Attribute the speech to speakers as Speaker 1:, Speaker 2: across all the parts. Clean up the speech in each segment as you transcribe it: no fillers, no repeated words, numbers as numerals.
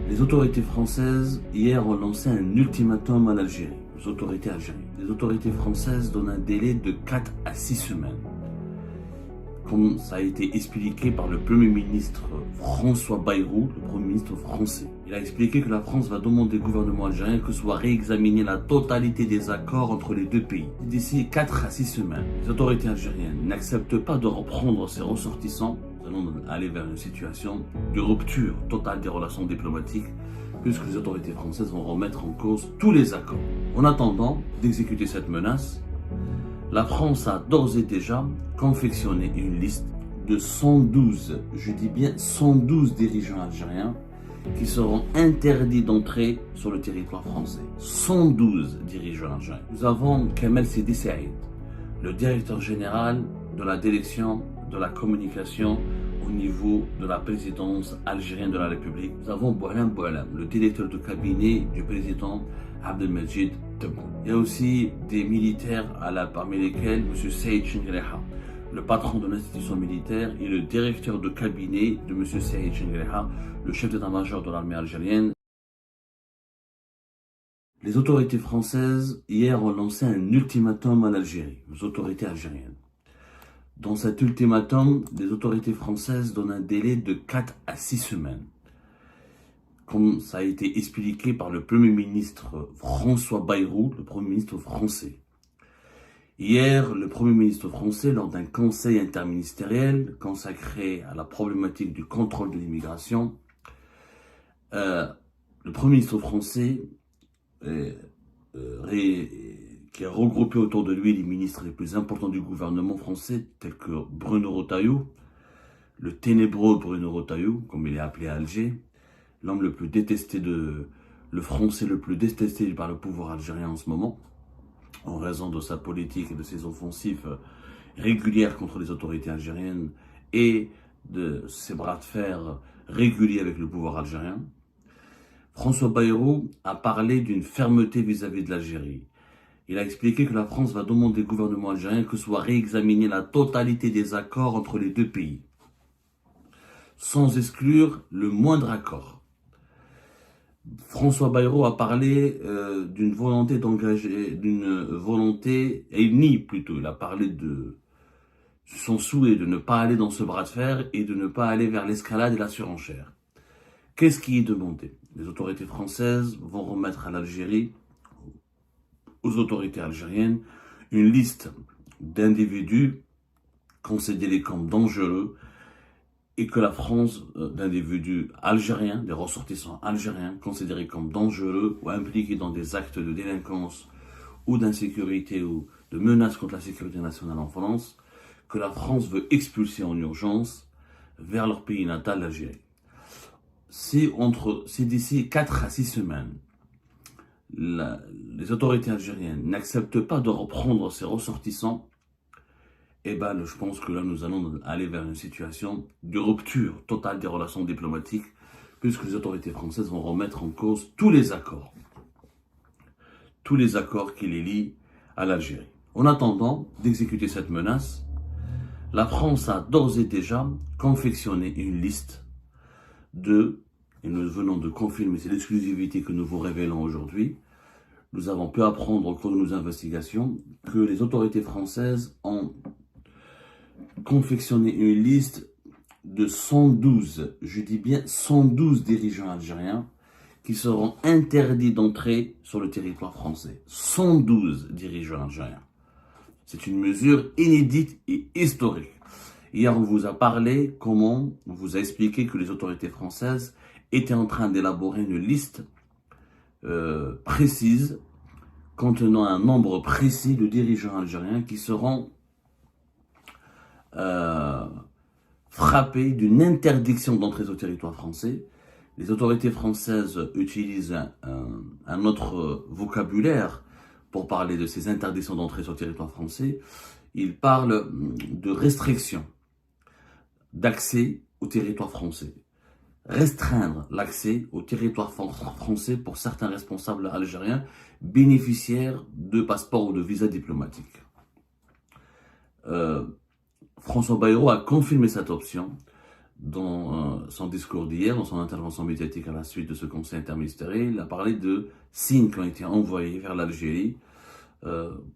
Speaker 1: Les autorités françaises, hier, ont lancé un ultimatum à l'Algérie, aux autorités algériennes. Les autorités françaises donnent un délai de 4 à 6 semaines. Comme ça a été expliqué par le Premier ministre François Bayrou, le Premier ministre français. Il a expliqué que la France va demander au gouvernement algérien que soit réexaminée la totalité des accords entre les deux pays. D'ici 4 à 6 semaines, les autorités algériennes n'acceptent pas de reprendre ses ressortissants. Nous allons aller vers une situation de rupture totale des relations diplomatiques, puisque les autorités françaises vont remettre en cause tous les accords. En attendant d'exécuter cette menace, la France a d'ores et déjà confectionné une liste de 112, je dis bien 112 dirigeants algériens qui seront interdits d'entrer sur le territoire français. 112 dirigeants algériens. Nous avons Kamel Sidi Saïd, le directeur général de la direction de la communication au niveau de la présidence algérienne de la République. Nous avons Bouhlam Bouhlam, le directeur de cabinet du président Abdelmajid Tebboune. Il y a aussi des militaires parmi lesquels M. Saïd Chengreha, le patron de l'institution militaire et le directeur de cabinet de M. Saïd Chengreha, le chef d'état-major de l'armée algérienne. Les autorités françaises, hier, ont lancé un ultimatum à l'Algérie, aux autorités algériennes. Dans cet ultimatum, les autorités françaises donnent un délai de 4 à 6 semaines. Comme ça a été expliqué par le Premier ministre François Bayrou, le Premier ministre français. Hier, le Premier ministre français, lors d'un conseil interministériel consacré à la problématique du contrôle de l'immigration, le Premier ministre français, qui a regroupé autour de lui les ministres les plus importants du gouvernement français, tels que Bruno Retailleau, le ténébreux Bruno Retailleau, comme il est appelé à Alger, l'homme le plus détesté le français le plus détesté par le pouvoir algérien en ce moment, en raison de sa politique et de ses offensives régulières contre les autorités algériennes et de ses bras de fer réguliers avec le pouvoir algérien. François Bayrou a parlé d'une fermeté vis-à-vis de l'Algérie. Il a expliqué que la France va demander au gouvernement algérien que soit réexaminée la totalité des accords entre les deux pays, sans exclure le moindre accord. François Bayrou a parlé d'une volonté d'engager, et il nie plutôt, il a parlé de son souhait de ne pas aller dans ce bras de fer et de ne pas aller vers l'escalade et la surenchère. Qu'est-ce qui est demandé? Les autorités françaises vont remettre à l'Algérie, aux autorités algériennes, une liste d'individus considérés comme dangereux et que la France, d'individus algériens, des ressortissants algériens, considérés comme dangereux ou impliqués dans des actes de délinquance ou d'insécurité ou de menaces contre la sécurité nationale en France, que la France veut expulser en urgence vers leur pays natal, l'Algérie. Si d'ici 4 à 6 semaines, les autorités algériennes n'acceptent pas de reprendre ces ressortissants, je pense que là, nous allons aller vers une situation de rupture totale des relations diplomatiques, puisque les autorités françaises vont remettre en cause tous les accords qui les lient à l'Algérie. En attendant d'exécuter cette menace, la France a d'ores et déjà confectionné une liste et nous venons de confirmer, c'est l'exclusivité que nous vous révélons aujourd'hui. Nous avons pu apprendre au cours de nos investigations que les autorités françaises ont confectionné une liste de 112, je dis bien 112 dirigeants algériens qui seront interdits d'entrer sur le territoire français. 112 dirigeants algériens. C'est une mesure inédite et historique. Hier, on vous a parlé on vous a expliqué que les autorités françaises étaient en train d'élaborer une liste précise contenant un nombre précis de dirigeants algériens qui seront frappés d'une interdiction d'entrée au territoire français. Les autorités françaises utilisent un autre vocabulaire pour parler de ces interdictions d'entrée sur le territoire français. Ils parlent de restriction d'accès au territoire français. Restreindre l'accès au territoire français pour certains responsables algériens bénéficiaires de passeports ou de visas diplomatiques. François Bayrou a confirmé cette option dans son discours d'hier, dans son intervention médiatique à la suite de ce conseil interministériel, il a parlé de signes qui ont été envoyés vers l'Algérie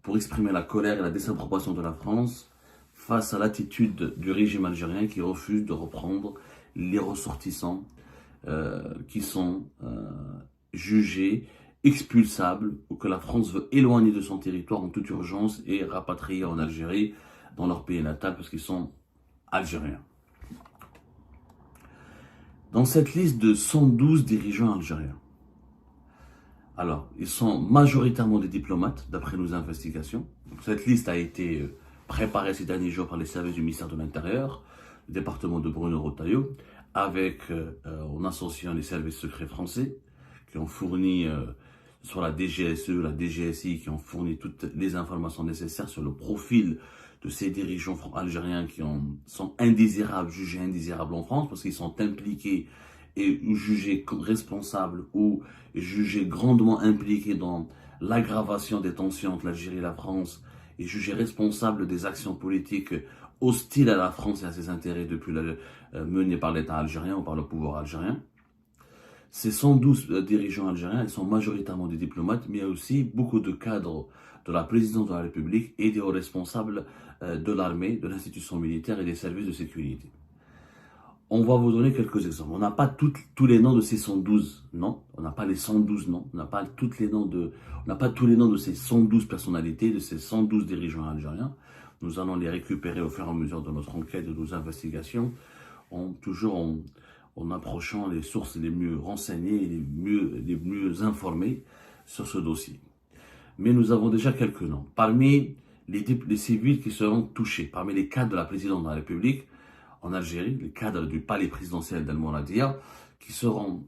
Speaker 1: pour exprimer la colère et la désapprobation de la France face à l'attitude du régime algérien qui refuse de reprendre les ressortissants qui sont jugés expulsables ou que la France veut éloigner de son territoire en toute urgence et rapatrier en Algérie, dans leur pays natal, parce qu'ils sont algériens. Dans cette liste de 112 dirigeants algériens, alors, ils sont majoritairement des diplomates, d'après nos investigations. Donc, cette liste a été préparée ces derniers jours par les services du ministère de l'Intérieur, le département de Bruno Retailleau, avec, en associant les services secrets français, qui ont fourni, sur la DGSE, la DGSI, qui ont fourni toutes les informations nécessaires sur le profil de ces dirigeants algériens qui sont indésirables, jugés indésirables en France, parce qu'ils sont impliqués et jugés responsables ou jugés grandement impliqués dans l'aggravation des tensions entre l'Algérie et la France et jugés responsables des actions politiques hostiles à la France et à ses intérêts menées par l'État algérien ou par le pouvoir algérien. Ces 112 dirigeants algériens, ils sont majoritairement des diplomates, mais il y a aussi beaucoup de cadres de la présidence de la République et des hauts responsables de l'armée, de l'institution militaire et des services de sécurité. On va vous donner quelques exemples. On n'a pas tous les noms de ces 112 noms. On n'a pas les 112 noms. On n'a pas tous les noms de ces 112 personnalités, de ces 112 dirigeants algériens. Nous allons les récupérer au fur et à mesure de notre enquête, de nos investigations, en approchant les sources les mieux renseignées et les mieux informées sur ce dossier. Mais nous avons déjà quelques noms. Parmi les civils qui seront touchés, parmi les cadres de la présidence de la République en Algérie, les cadres du palais présidentiel d'El-Mouradia, qui seront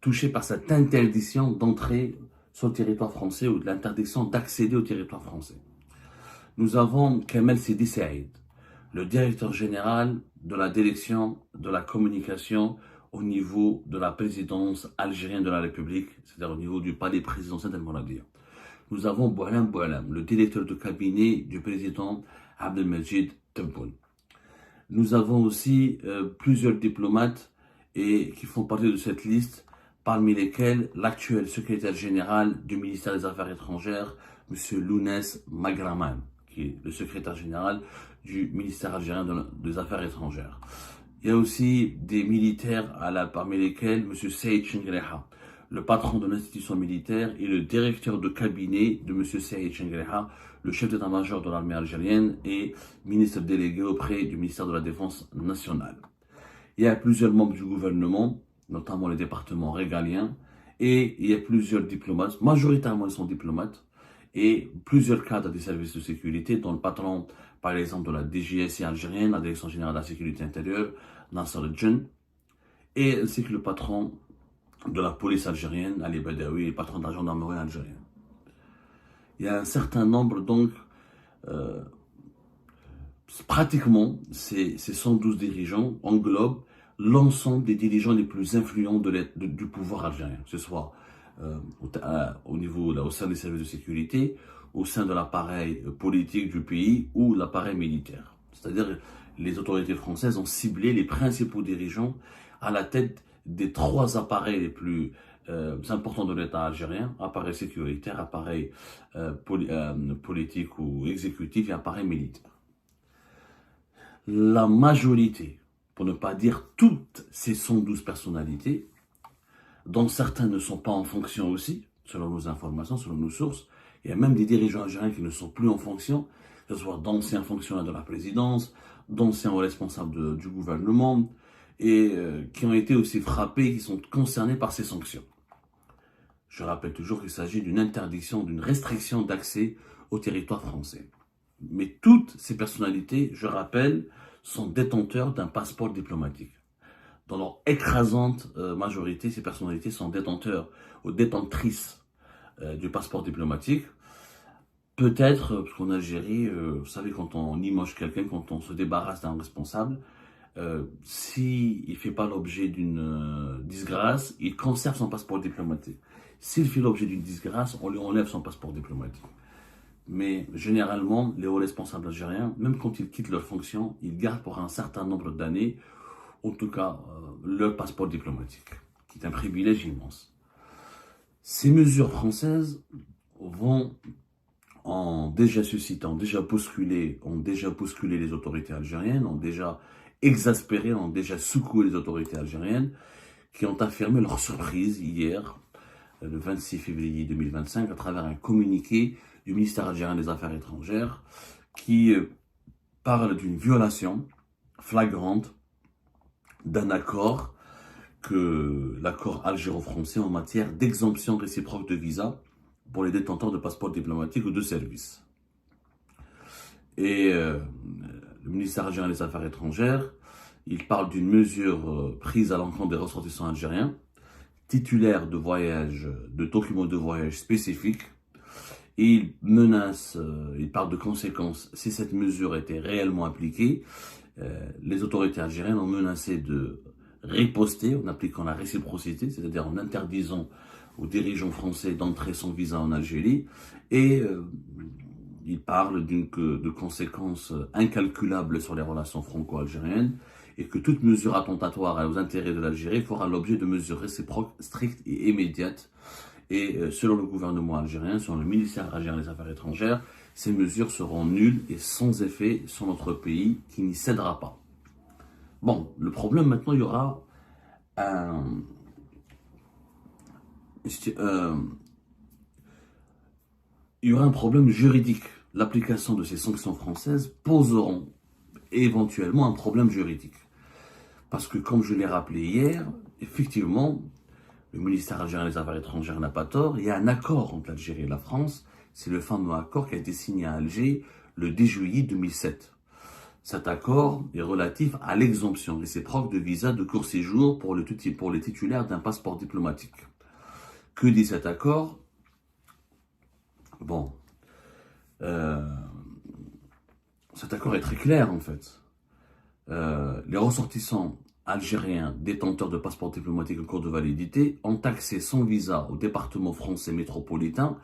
Speaker 1: touchés par cette interdiction d'entrer sur le territoire français ou de l'interdiction d'accéder au territoire français. Nous avons Kamel Sidi Saïd, le directeur général de la direction de la communication au niveau de la présidence algérienne de la République, c'est-à-dire au niveau du palais présidentiel d'El-Mouradia. Nous avons Boualam Boualam, le directeur de cabinet du président Abdelmajid Tebboune. Nous avons aussi plusieurs diplomates qui font partie de cette liste, parmi lesquels l'actuel secrétaire général du ministère des Affaires étrangères, M. Lounès Magraman, qui est le secrétaire général du ministère algérien des Affaires étrangères. Il y a aussi des militaires parmi lesquels M. Saïd Chengreha, le patron de l'institution militaire et le directeur de cabinet de M. Saïd Chengreha, le chef d'état-major de l'armée algérienne et ministre délégué auprès du ministère de la Défense nationale. Il y a plusieurs membres du gouvernement, notamment les départements régaliens, et il y a plusieurs diplomates, majoritairement ils sont diplomates, et plusieurs cadres des services de sécurité, dont le patron, par exemple, de la DGSI algérienne, la Direction générale de la sécurité intérieure, Nasser Djen, et ainsi que le patron de la police algérienne, Ali Badawi, et le patron de la gendarmerie algérienne. Il y a un certain nombre, donc, pratiquement, ces 112 dirigeants englobent l'ensemble des dirigeants les plus influents du pouvoir algérien, que ce soit au sein des services de sécurité, au sein de l'appareil politique du pays ou l'appareil militaire. C'est-à-dire les autorités françaises ont ciblé les principaux dirigeants à la tête des 3 appareils les plus importants de l'État algérien, appareil sécuritaire, appareil politique ou exécutif et appareil militaire. La majorité, pour ne pas dire toutes ces 112 personnalités, dont certains ne sont pas en fonction aussi, selon nos informations, selon nos sources. Il y a même des dirigeants algériens qui ne sont plus en fonction, que ce soit d'anciens fonctionnaires de la présidence, d'anciens responsables du gouvernement, et qui ont été aussi frappés, qui sont concernés par ces sanctions. Je rappelle toujours qu'il s'agit d'une interdiction, d'une restriction d'accès au territoire français. Mais toutes ces personnalités, je rappelle, sont détenteurs d'un passeport diplomatique. Dans leur écrasante majorité, ces personnalités sont détenteurs ou détentrices du passeport diplomatique. Peut-être, parce qu'en Algérie, vous savez, quand on limoge quelqu'un, quand on se débarrasse d'un responsable, s'il ne fait pas l'objet d'une disgrâce, il conserve son passeport diplomatique. S'il fait l'objet d'une disgrâce, on lui enlève son passeport diplomatique. mais généralement, les hauts responsables algériens, même quand ils quittent leur fonction, ils gardent pour un certain nombre d'années, en tout cas, leur passeport diplomatique, qui est un privilège immense. Ces mesures françaises ont déjà suscité, ont déjà bousculé les autorités algériennes, ont déjà exaspéré, ont déjà secoué les autorités algériennes, qui ont affirmé leur surprise hier, le 26 février 2025, à travers un communiqué du ministère algérien des Affaires étrangères, qui parle d'une violation flagrante d'un accord, l'accord algéro-français en matière d'exemption réciproque de visa pour les détenteurs de passeports diplomatiques ou de services. Et le ministère algérien des Affaires étrangères, il parle d'une mesure prise à l'encontre des ressortissants algériens, titulaires de documents de voyage spécifiques. Et il parle de conséquences. Si cette mesure était réellement appliquée, les autorités algériennes ont menacé de riposter en appliquant la réciprocité, c'est-à-dire en interdisant aux dirigeants français d'entrer sans visa en Algérie. Et il parle de conséquences incalculables sur les relations franco-algériennes et que toute mesure attentatoire aux intérêts de l'Algérie fera l'objet de mesures réciproques strictes et immédiates. Et selon le gouvernement algérien, selon le ministère algérien des Affaires étrangères, ces mesures seront nulles et sans effet sur notre pays qui n'y cédera pas. Bon, le problème maintenant, il y aura un problème juridique. L'application de ces sanctions françaises poseront éventuellement un problème juridique. Parce que, comme je l'ai rappelé hier, effectivement, le ministère algérien des Affaires étrangères n'a pas tort. Il y a un accord entre l'Algérie et la France. C'est le fameux accord qui a été signé à Alger le 10 juillet 2007. Cet accord est relatif à l'exemption réciproque de visa de court séjour pour les titulaires d'un passeport diplomatique. Que dit cet accord? Bon, cet accord est très clair en fait. Les ressortissants algériens détenteurs de passeports diplomatiques en cours de validité ont accès sans visa au département français métropolitain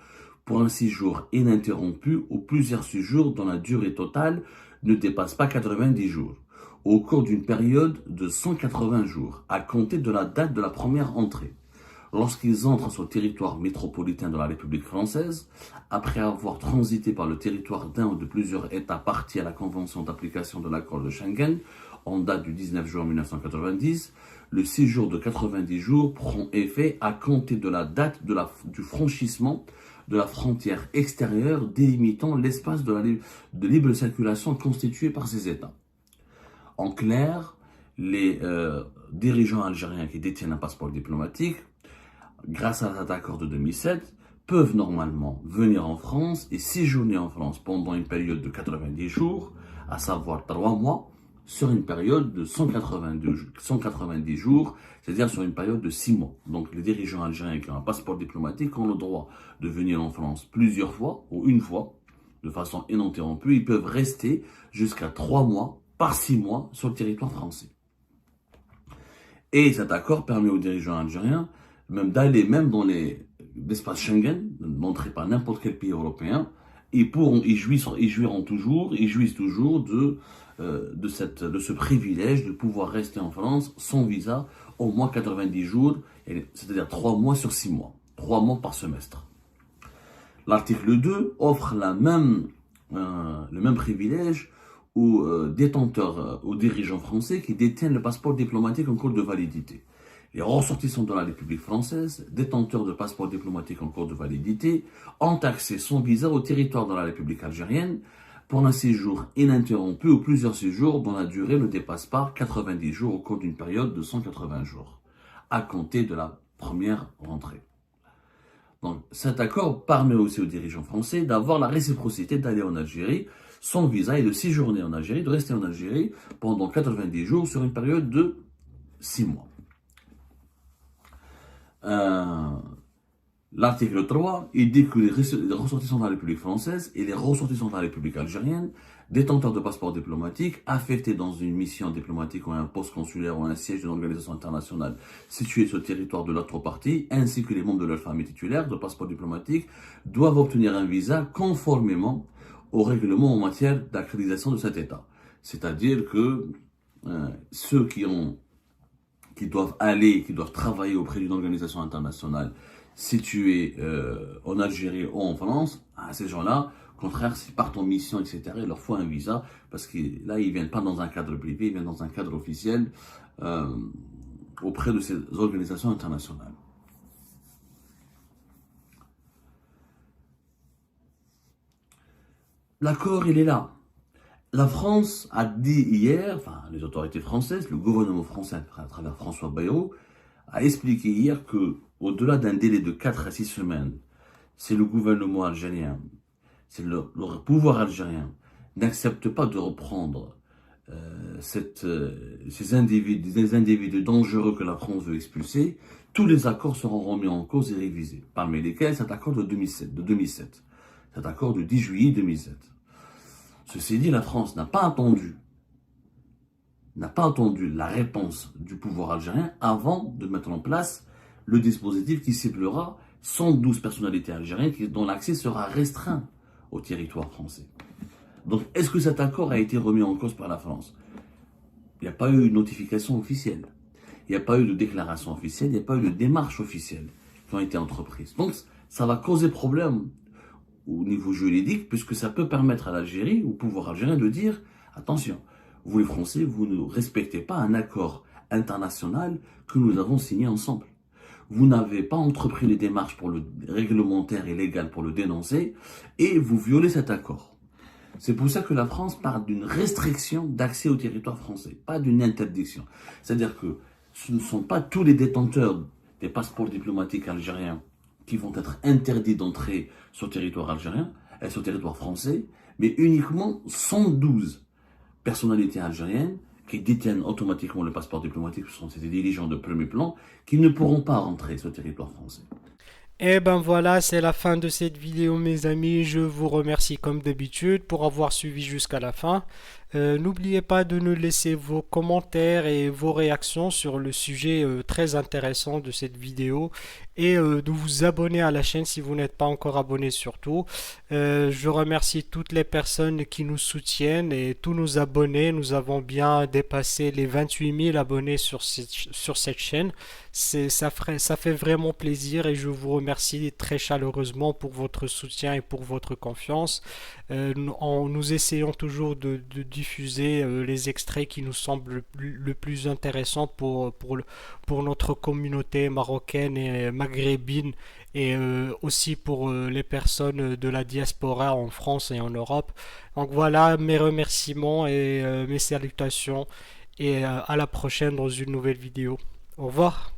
Speaker 1: pour un séjour ininterrompu ou plusieurs séjours dont la durée totale ne dépasse pas 90 jours, au cours d'une période de 180 jours, à compter de la date de la première entrée. Lorsqu'ils entrent sur le territoire métropolitain de la République française, après avoir transité par le territoire d'un ou de plusieurs États partis à la Convention d'application de l'accord de Schengen, en date du 19 juin 1990, le séjour de 90 jours prend effet à compter de la date du franchissement de la frontière extérieure délimitant l'espace de libre circulation constitué par ces États. En clair, les dirigeants algériens qui détiennent un passeport diplomatique, grâce à cet accord de 2007, peuvent normalement venir en France et séjourner en France pendant une période de 90 jours, à savoir 3 mois, sur une période de 190 jours, c'est-à-dire sur une période de 6 mois. Donc les dirigeants algériens qui ont un passeport diplomatique ont le droit de venir en France plusieurs fois ou une fois, de façon ininterrompue. Ils peuvent rester jusqu'à 3 mois par 6 mois sur le territoire français. Et cet accord permet aux dirigeants algériens d'aller même dans l'espace Schengen, d'entrer par n'importe quel pays européen, et ils jouissent toujours de ce privilège de pouvoir rester en France sans visa au moins 90 jours, c'est-à-dire 3 mois sur 6 mois, 3 mois par semestre. L'article 2 offre le même privilège aux dirigeants français qui détiennent le passeport diplomatique en cours de validité. Les ressortissants de la République française, détenteurs de passeports diplomatiques en cours de validité, ont accès sans visa au territoire de la République algérienne pour un séjour ininterrompu ou plusieurs séjours dont la durée ne dépasse pas 90 jours au cours d'une période de 180 jours, à compter de la première rentrée. Donc, cet accord permet aussi aux dirigeants français d'avoir la réciprocité d'aller en Algérie sans visa et de séjourner en Algérie, de rester en Algérie pendant 90 jours sur une période de 6 mois. L'article 3, il dit que les ressortissants de la République française et les ressortissants de la République algérienne, détenteurs de passeports diplomatiques, affectés dans une mission diplomatique ou un poste consulaire ou un siège d'une organisation internationale située sur le territoire de l'autre partie, ainsi que les membres de leur famille titulaire de passeports diplomatiques, doivent obtenir un visa conformément au règlement en matière d'accréditation de cet État. C'est-à-dire que ceux qui doivent travailler auprès d'une organisation internationale située en Algérie ou en France, à ces gens-là, au contraire, s'ils partent en mission, etc., il leur faut un visa, parce que là, ils ne viennent pas dans un cadre privé, ils viennent dans un cadre officiel auprès de ces organisations internationales. L'accord, il est là. La France a dit hier, enfin les autorités françaises, le gouvernement français à travers François Bayrou, a expliqué hier que, au-delà d'un délai de 4 à 6 semaines, c'est le gouvernement algérien, c'est le pouvoir algérien n'accepte pas de reprendre ces individus dangereux que la France veut expulser, tous les accords seront remis en cause et révisés, parmi lesquels cet accord de 2007, cet accord du 10 juillet 2007. Ceci dit, la France n'a pas attendu la réponse du pouvoir algérien avant de mettre en place le dispositif qui ciblera 112 personnalités algériennes dont l'accès sera restreint au territoire français. Donc, est-ce que cet accord a été remis en cause par la France? Il n'y a pas eu une notification officielle. Il n'y a pas eu de déclaration officielle. Il n'y a pas eu de démarche officielle qui ont été entreprises. Donc, ça va causer problème au niveau juridique, puisque ça peut permettre à l'Algérie, au pouvoir algérien, de dire « Attention, vous les Français, vous ne respectez pas un accord international que nous avons signé ensemble. Vous n'avez pas entrepris les démarches pour le réglementaire et légal pour le dénoncer, et vous violez cet accord. » C'est pour ça que la France parle d'une restriction d'accès au territoire français, pas d'une interdiction. C'est-à-dire que ce ne sont pas tous les détenteurs des passeports diplomatiques algériens qui vont être interdits d'entrer sur le territoire algérien et sur le territoire français, mais uniquement 112 personnalités algériennes qui détiennent automatiquement le passeport diplomatique, ce sont des dirigeants de premier plan, qui ne pourront pas rentrer sur le territoire français.
Speaker 2: Et ben voilà, c'est la fin de cette vidéo mes amis, je vous remercie comme d'habitude pour avoir suivi jusqu'à la fin. N'oubliez pas de nous laisser vos commentaires et vos réactions sur le sujet très intéressant de cette vidéo et de vous abonner à la chaîne si vous n'êtes pas encore abonné surtout. Je remercie toutes les personnes qui nous soutiennent et tous nos abonnés. Nous avons bien dépassé les 28 000 abonnés sur cette chaîne. Ça fait vraiment plaisir et je vous remercie très chaleureusement pour votre soutien et pour votre confiance. Nous essayons toujours de diffuser les extraits qui nous semblent le plus intéressants pour notre communauté marocaine et maghrébine et aussi pour les personnes de la diaspora en France et en Europe. Donc voilà mes remerciements et mes salutations et à la prochaine dans une nouvelle vidéo. Au revoir.